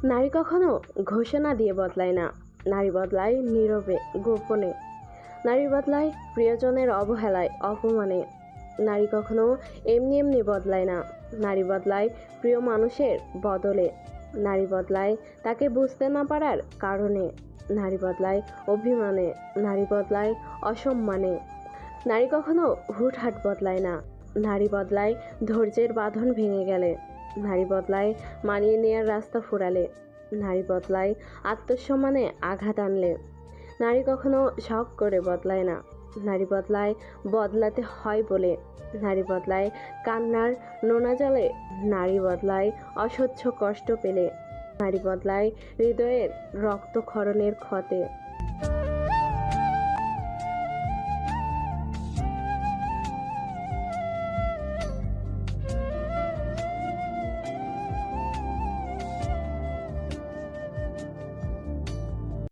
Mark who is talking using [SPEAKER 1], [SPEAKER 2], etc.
[SPEAKER 1] নারী কখনো ঘোষণা দিয়ে বদলায় না। নারী বদলায় নীরবে, গোপনে। নারী বদলায় প্রিয়জনের অবহেলায়, অপমানে। নারী কখনো এমনি এমনি বদলায় না। নারী বদলায় প্রিয় মানুষের বদলে। নারী বদলায় তাকে বুঝতে না পারার কারণে। নারী বদলায় অভিমানে। নারী বদলায় অসম্মানে। নারী কখনো হুটহাট বদলায় না। নারী বদলায় ধৈর্যের বাঁধন ভেঙে গেলে। নারী বদলায় মানিয়ে নেয়ার রাস্তা ফুরালে। নারী বদলায় আত্মসম্মানে আঘাত আনলে। নারী কখনো শখ করে বদলায় না। নারী বদলায় বদলাতে হয় বলে। নারী বদলায় কান্নার নোনা জলে। নারী বদলায় অসহ্য কষ্ট পেলে। নারী বদলায় হৃদয়ের রক্তক্ষরণের ক্ষতে।